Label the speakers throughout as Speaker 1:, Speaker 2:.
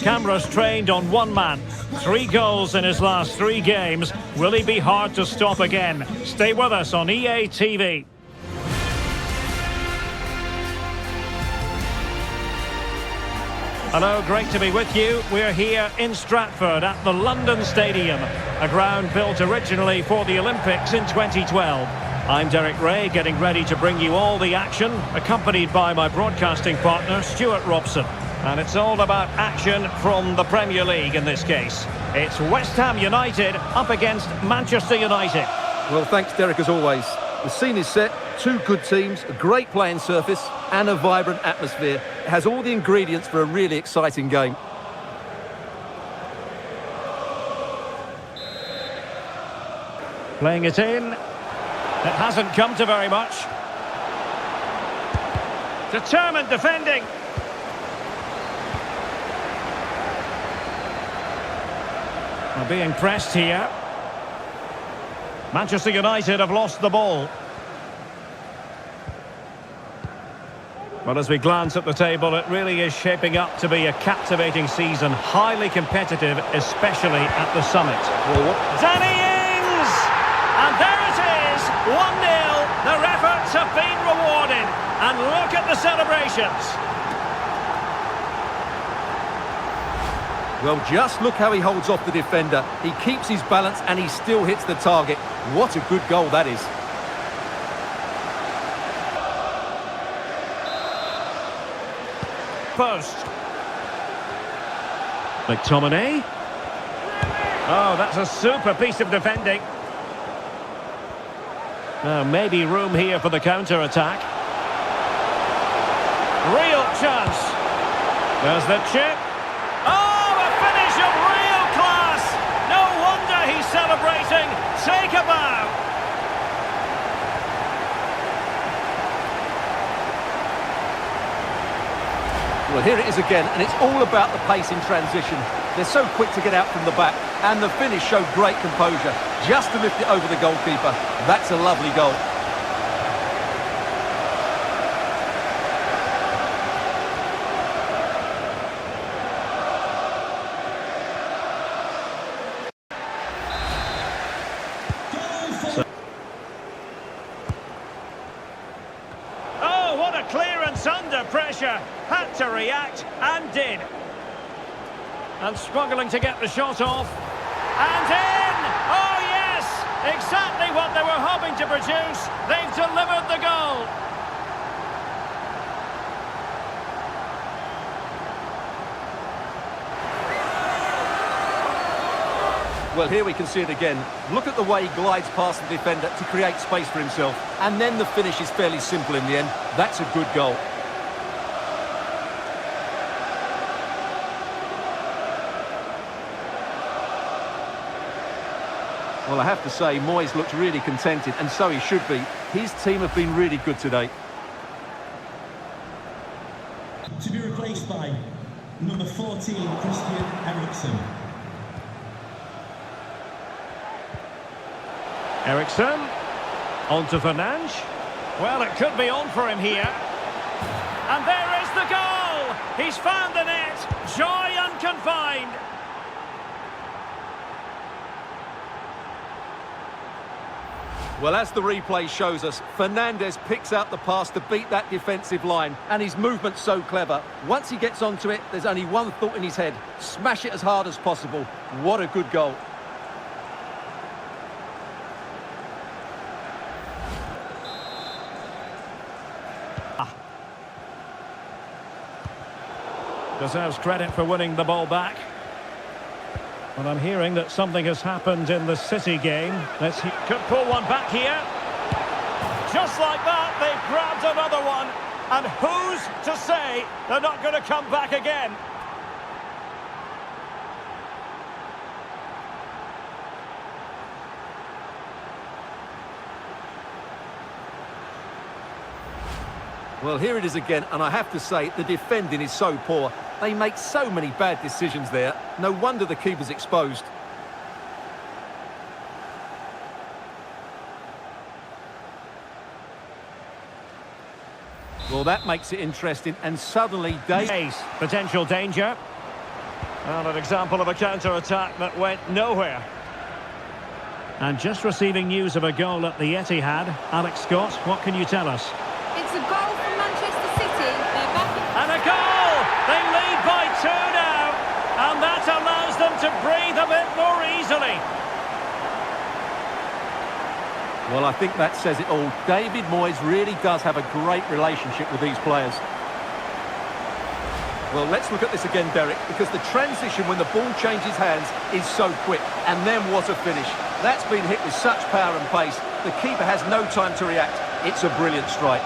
Speaker 1: Cameras trained on one man. 3 goals in his last 3 games. Will he be hard to stop again? Stay with us on EA TV. Hello, great to be with you. We're here in Stratford at the London Stadium, a ground built originally for the Olympics in 2012. I'm Derek Ray, getting ready to bring you all the action, accompanied by my broadcasting partner, Stuart Robson. And it's all about action from the Premier League in this case. It's West Ham United up against Manchester United.
Speaker 2: Well, thanks, Derek, as always. The scene is set, 2 good teams, a great playing surface and a vibrant atmosphere. It has all the ingredients for a really exciting game.
Speaker 1: Playing it in. It hasn't come to very much. Determined defending. Well, being pressed here. Manchester United have lost the ball. Well, as we glance at the table, it really is shaping up to be a captivating season, highly competitive, especially at the summit. Danny Ings! And there it is, 1-0. Their efforts have been rewarded. And look at the celebrations.
Speaker 2: Well, just look how he holds off the defender. He keeps his balance and he still hits the target. What a good goal that is.
Speaker 1: Post. McTominay. Oh, that's a super piece of defending. Now, maybe room here for the counter-attack. Real chance. There's the chip. Oh, a finish of real class. No wonder he's celebrating. Take a bow.
Speaker 2: Well, here it is again, and it's all about the pace in transition. They're so quick to get out from the back, and the finish showed great composure. Just to lift it over the goalkeeper. That's a lovely goal.
Speaker 1: Oh, what a clearance under pressure. Had to react, and did. And struggling to get the shot off. And in! Oh, yes! Exactly what they were hoping to produce. They've delivered the goal.
Speaker 2: Well, here we can see it again. Look at the way he glides past the defender to create space for himself. And then the finish is fairly simple in the end. That's a good goal. Well, I have to say, Moyes looked really contented, and so he should be. His team have been really good today.
Speaker 3: To be replaced by number 14, Christian Eriksen.
Speaker 1: Eriksen. On to Fernandes. Well, it could be on for him here. And there is the goal! He's found the net. Joy unconfined.
Speaker 2: Well, as the replay shows us, Fernandes picks out the pass to beat that defensive line, and his movement's so clever. Once he gets onto it, there's only one thought in his head: smash it as hard as possible. What a good goal.
Speaker 1: Deserves credit for winning the ball back. But I'm hearing that something has happened in the City game. Could pull one back here. Just like that, they've grabbed another one. And who's to say they're not going to come back again?
Speaker 2: Well, here it is again, and I have to say, the defending is so poor. They make so many bad decisions there. No wonder the keeper's exposed. Well, that makes it interesting, and suddenly...
Speaker 1: Potential danger. Well, an example of a counter-attack that went nowhere. And just receiving news of a goal at the Etihad. Alex Scott, what can you tell us?
Speaker 4: It's a goal from Manchester City. They're back in...
Speaker 1: And a goal! They lead by 2 now. And that allows them to breathe a bit more easily.
Speaker 2: Well, I think that says it all. David Moyes really does have a great relationship with these players. Well, let's look at this again, Derek, because the transition when the ball changes hands is so quick. And then what a finish. That's been hit with such power and pace. The keeper has no time to react. It's a brilliant strike.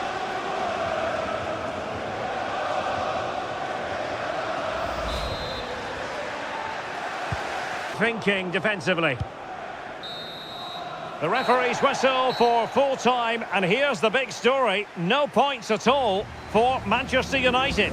Speaker 1: Thinking defensively. The referee's whistle for full time, and here's the big story. No points at all for Manchester United.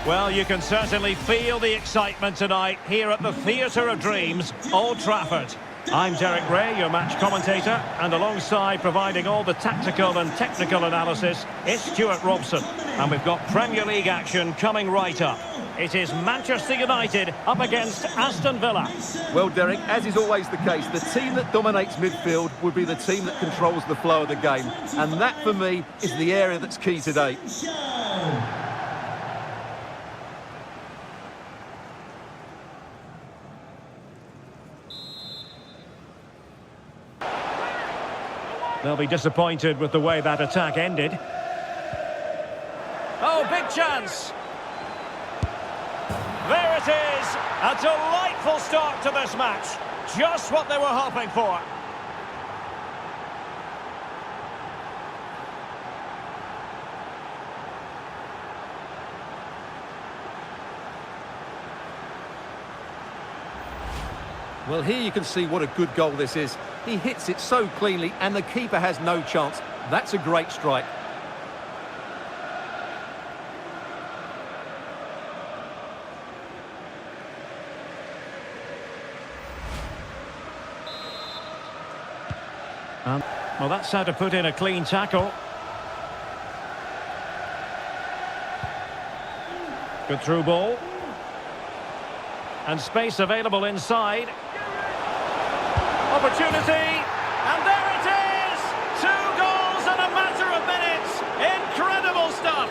Speaker 1: Well, you can certainly feel the excitement tonight here at the Theatre of Dreams, Old Trafford. I'm Derek Ray, your match commentator, and alongside providing all the tactical and technical analysis, it's Stuart Robson. And we've got Premier League action coming right up. It is Manchester United up against Aston Villa.
Speaker 2: Well, Derek, as is always the case, the team that dominates midfield would be the team that controls the flow of the game. And that, for me, is the area that's key today.
Speaker 1: They'll be disappointed with the way that attack ended. Oh, big chance! There it is! A delightful start to this match. Just what they were hoping for.
Speaker 2: Well, here you can see what a good goal this is. He hits it so cleanly and the keeper has no chance. That's a great strike.
Speaker 1: Well, that's how to put in a clean tackle. Good through ball. And space available inside. Opportunity, and there it is! 2 goals in a matter of minutes. Incredible stuff.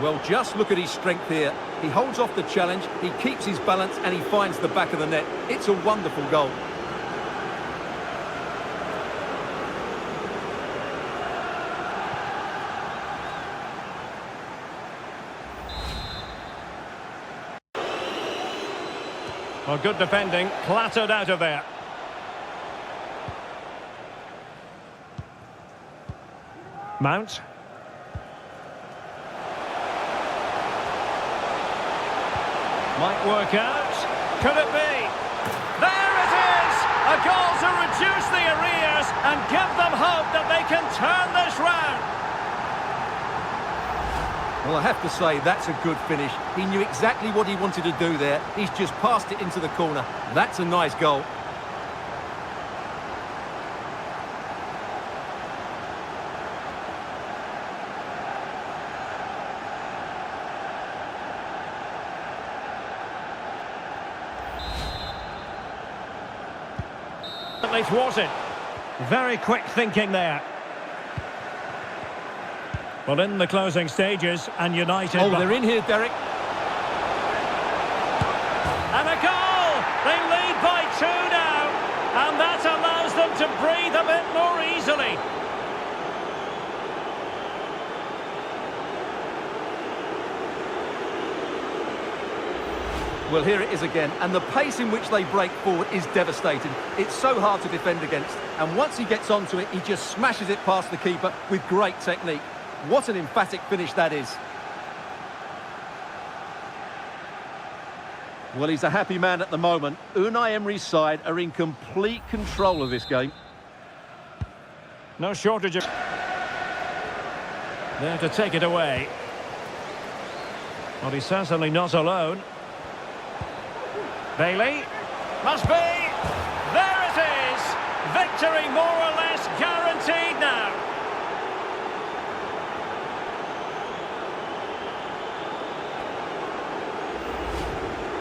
Speaker 2: Well, just look at his strength here. He holds off the challenge, he keeps his balance, and he finds the back of the net. It's a wonderful goal.
Speaker 1: Well, good defending, clattered out of there. Mount. Might work out. Could it be? There it is! A goal to reduce the arrears and give them hope that they can turn this round.
Speaker 2: Well, I have to say, that's a good finish. He knew exactly what he wanted to do there. He's just passed it into the corner. That's a nice goal.
Speaker 1: They thwart it. Very quick thinking there. Well, in the closing stages, and United...
Speaker 2: Oh, they're in here, Derek.
Speaker 1: And a goal! They lead by 2 now, and that allows them to breathe a bit more easily.
Speaker 2: Well, here it is again, and the pace in which they break forward is devastating. It's so hard to defend against, and once he gets onto it, he just smashes it past the keeper with great technique. What an emphatic finish that is. Well, he's a happy man at the moment. Unai Emery's side are in complete control of this game.
Speaker 1: No shortage of... There to take it away. Well, he's certainly not alone. Bailey. Must be! There it is! Victory more or less guaranteed now.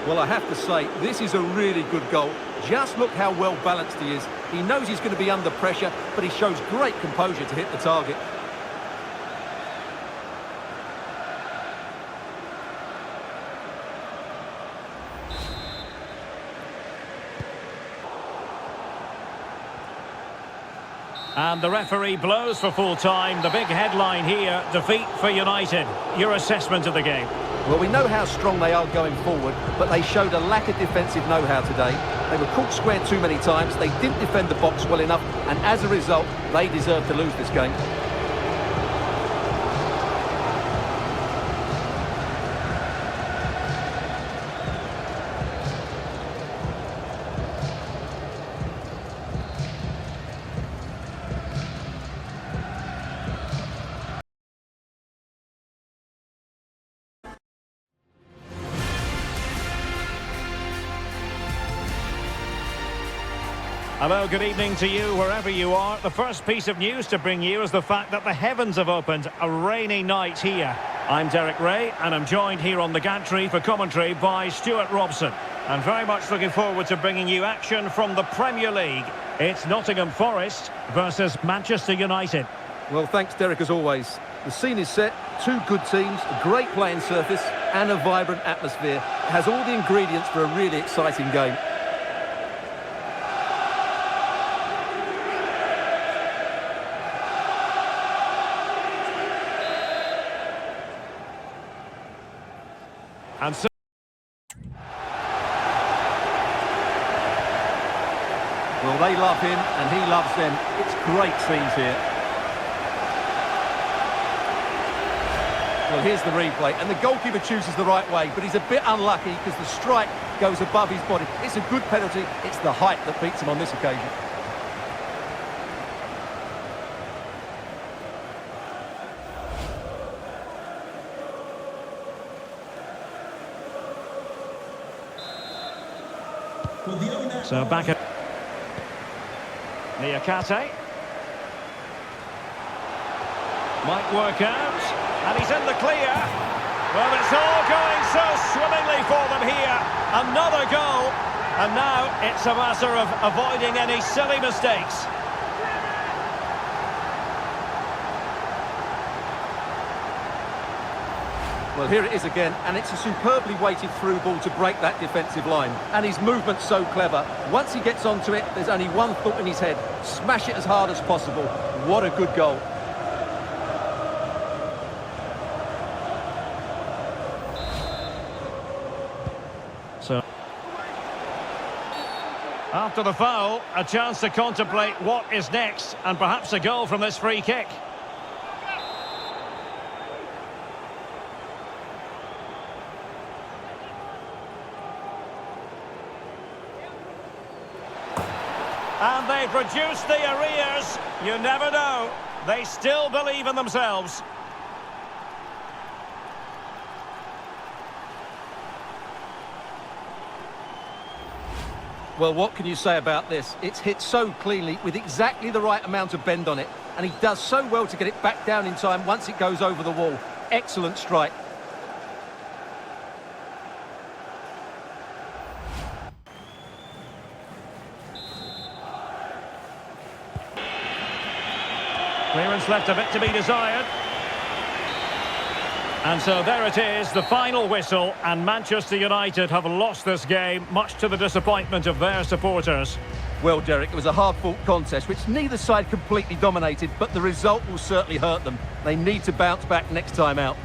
Speaker 2: Well, I have to say, this is a really good goal. Just look how well balanced he is. He knows he's going to be under pressure, but he shows great composure to hit the target.
Speaker 1: And the referee blows for full time. The big headline here, defeat for United. Your assessment of the game?
Speaker 2: Well, we know how strong they are going forward, but they showed a lack of defensive know-how today. They were caught square too many times, they didn't defend the box well enough, and as a result, they deserve to lose this game.
Speaker 1: Hello, good evening to you wherever you are. The first piece of news to bring you is the fact that the heavens have opened. A rainy night here. I'm Derek Ray and I'm joined here on the gantry for commentary by Stuart Robson. And very much looking forward to bringing you action from the Premier League. It's Nottingham Forest versus Manchester United.
Speaker 2: Well, thanks, Derek, as always. The scene is set, two good teams, a great playing surface and a vibrant atmosphere. It has all the ingredients for a really exciting game.
Speaker 1: And so
Speaker 2: well, they love him and he loves them. It's great scenes here. Well, here's the replay, and the goalkeeper chooses the right way, but he's a bit unlucky because the strike goes above his body. It's a good penalty. It's the height that beats him on this occasion.
Speaker 1: So back at Niakate. Might work out. And he's in the clear. Well, it's all going so swimmingly for them here. Another goal. And now it's a matter of avoiding any silly mistakes.
Speaker 2: Well, here it is again, and it's a superbly weighted through ball to break that defensive line. And his movement's so clever. Once he gets onto it, there's only one thought in his head. Smash it as hard as possible. What a good goal.
Speaker 1: So, after the foul, a chance to contemplate what is next, and perhaps a goal from this free kick. And they've reduced the arrears. You never know. They still believe in themselves.
Speaker 2: Well, what can you say about this? It's hit so cleanly with exactly the right amount of bend on it. And he does so well to get it back down in time once it goes over the wall. Excellent strike.
Speaker 1: Clearance left a bit to be desired. And so there it is, the final whistle, and Manchester United have lost this game, much to the disappointment of their supporters.
Speaker 2: Well, Derek, it was a hard-fought contest, which neither side completely dominated, but the result will certainly hurt them. They need to bounce back next time out.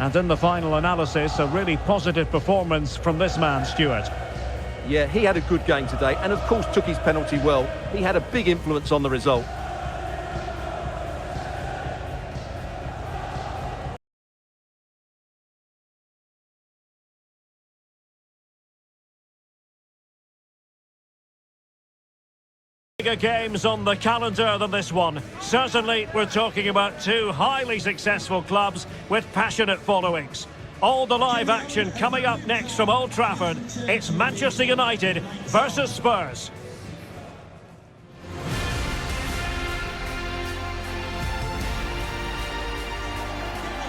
Speaker 1: And in the final analysis, a really positive performance from this man, Stuart.
Speaker 2: Yeah, he had a good game today and, of course, took his penalty well. He had a big influence on the result.
Speaker 1: Bigger games on the calendar than this one. Certainly, we're talking about two highly successful clubs with passionate followings. All the live action coming up next from Old Trafford. It's Manchester United versus Spurs.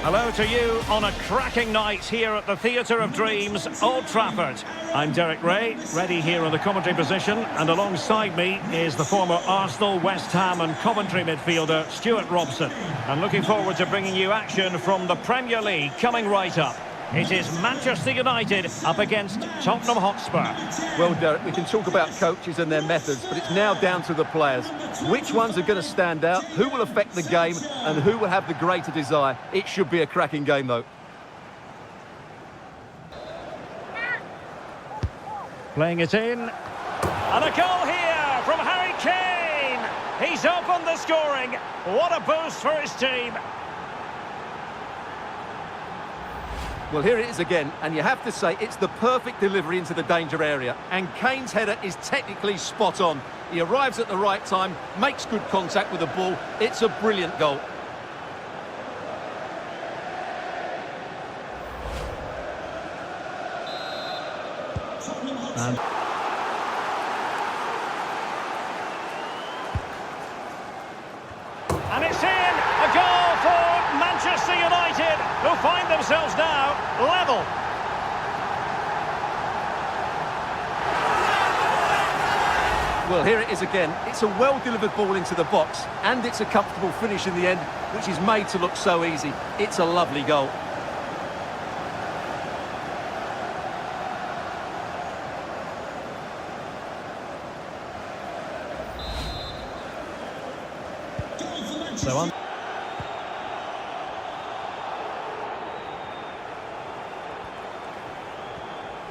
Speaker 1: Hello to you on a cracking night here at the Theatre of Dreams, Old Trafford. I'm Derek Ray, ready here in the commentary position, and alongside me is the former Arsenal, West Ham and Coventry midfielder Stuart Robson. And looking forward to bringing you action from the Premier League coming right up. It is Manchester United up against Tottenham Hotspur.
Speaker 2: Well, Derek, we can talk about coaches and their methods, but it's now down to the players. Which ones are going to stand out, who will affect the game, and who will have the greater desire? It should be a cracking game, though.
Speaker 1: Playing it in. And a goal here from Harry Kane. He's opened the scoring. What a boost for his team.
Speaker 2: Well, here it is again, and you have to say it's the perfect delivery into the danger area. And Kane's header is technically spot on. He arrives at the right time, makes good contact with the ball. It's a brilliant goal.
Speaker 1: And it's in! A goal for Manchester United, who find themselves now level.
Speaker 2: Well, here it is again. It's a well-delivered ball into the box, and it's a comfortable finish in the end, which is made to look so easy. It's a lovely goal.
Speaker 1: So on.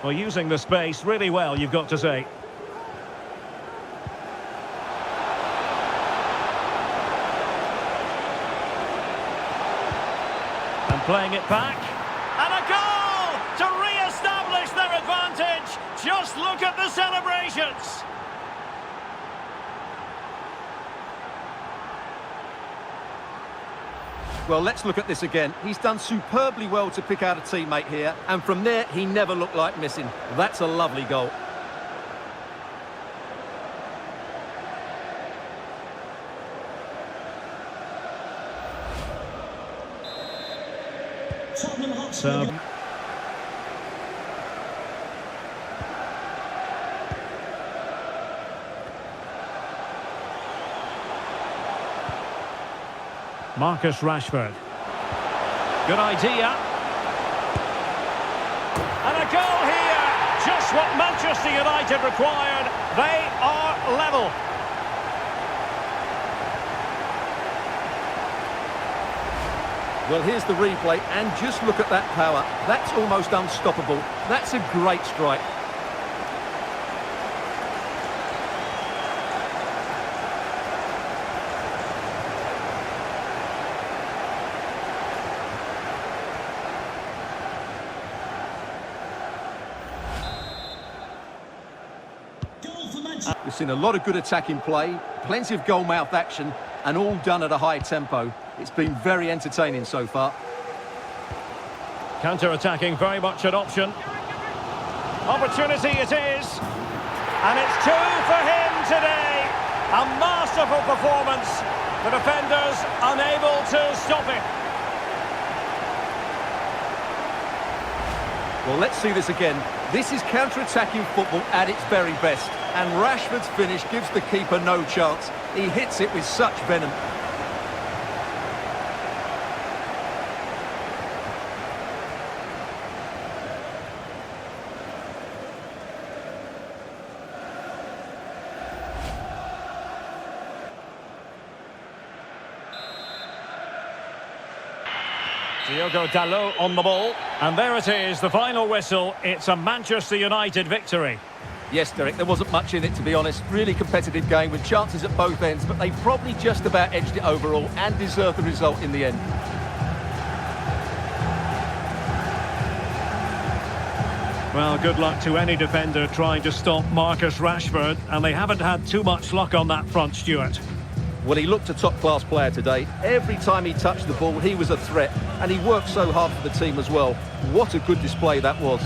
Speaker 1: Well, using the space really well, you've got to say. And playing it back. And a goal to re-establish their advantage. Just look at the celebrations.
Speaker 2: Well, let's look at this again. He's done superbly well to pick out a teammate here, and from there, he never looked like missing. That's a lovely goal.
Speaker 1: So Marcus Rashford. Good idea. And a goal here. Just what Manchester United required. They are level.
Speaker 2: Well, here's the replay, and just look at that power. That's almost unstoppable. That's a great strike. We've seen a lot of good attacking play, plenty of goal-mouth action, and all done at a high tempo. It's been very entertaining so far.
Speaker 1: Counter-attacking, very much an option. Opportunity it is. And it's two for him today. A masterful performance. The defenders unable to stop it.
Speaker 2: Well, let's see this again. This is counter-attacking football at its very best. And Rashford's finish gives the keeper no chance. He hits it with such venom.
Speaker 1: Diogo Dalot on the ball. And there it is, the final whistle. It's a Manchester United victory.
Speaker 2: Yes, Derek, there wasn't much in it, to be honest. Really competitive game with chances at both ends, but they probably just about edged it overall and deserved the result in the end.
Speaker 1: Well, good luck to any defender trying to stop Marcus Rashford, and they haven't had too much luck on that front, Stuart.
Speaker 2: Well, he looked a top-class player today. Every time he touched the ball, he was a threat, and he worked so hard for the team as well. What a good display that was.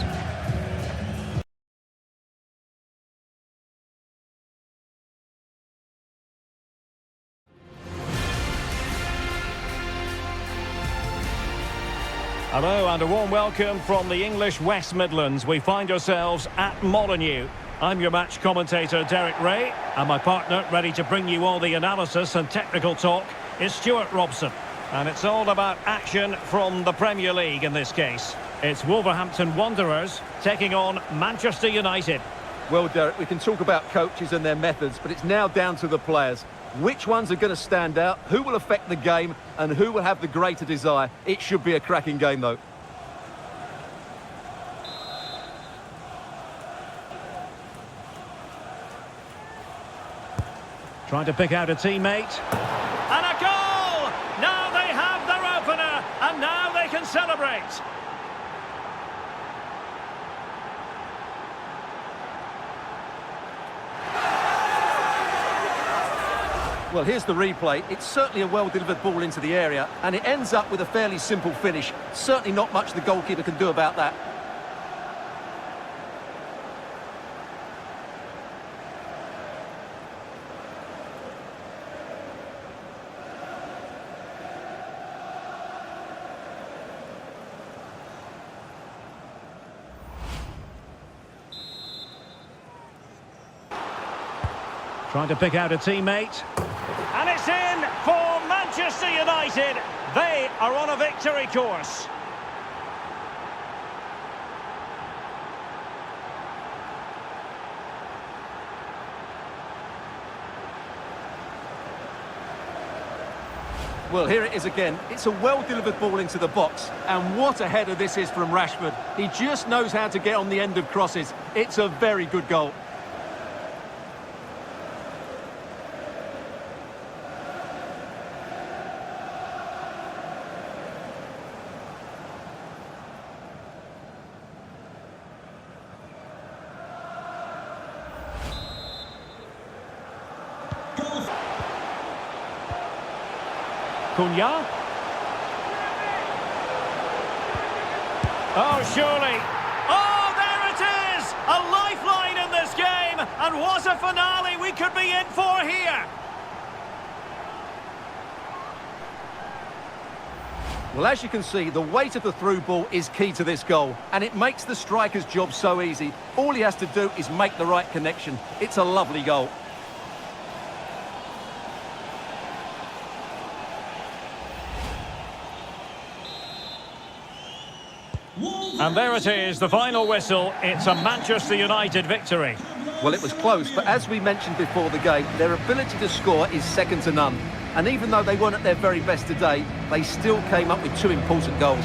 Speaker 1: Hello and a warm welcome from the English West Midlands. We find ourselves at Molineux. I'm your match commentator, Derek Ray, and my partner, ready to bring you all the analysis and technical talk, is Stuart Robson. And it's all about action from the Premier League in this case. It's Wolverhampton Wanderers taking on Manchester United.
Speaker 2: Well, Derek, we can talk about coaches and their methods, but it's now down to the players. Which ones are going to stand out, who will affect the game, and who will have the greater desire? It should be a cracking game, though.
Speaker 1: Trying to pick out a teammate. And a goal! Now they have their opener, and now they can celebrate.
Speaker 2: Well, here's the replay. It's certainly a well-delivered ball into the area, and it ends up with a fairly simple finish. Certainly not much the goalkeeper can do about that.
Speaker 1: Trying to pick out a teammate. And it's in for Manchester United. They are on a victory course.
Speaker 2: Well, here it is again. It's a well-delivered ball into the box. And what a header this is from Rashford. He just knows how to get on the end of crosses. It's a very good goal.
Speaker 1: Cunha. Oh, surely. Oh, there it is! A lifeline in this game! And what a finale we could be in for here!
Speaker 2: Well, as you can see, the weight of the through ball is key to this goal, and it makes the striker's job so easy. All he has to do is make the right connection. It's a lovely goal.
Speaker 1: And there it is, the final whistle. It's a Manchester United victory.
Speaker 2: Well, it was close, but as we mentioned before the game, their ability to score is second to none. And even though they weren't at their very best today, they still came up with two important goals.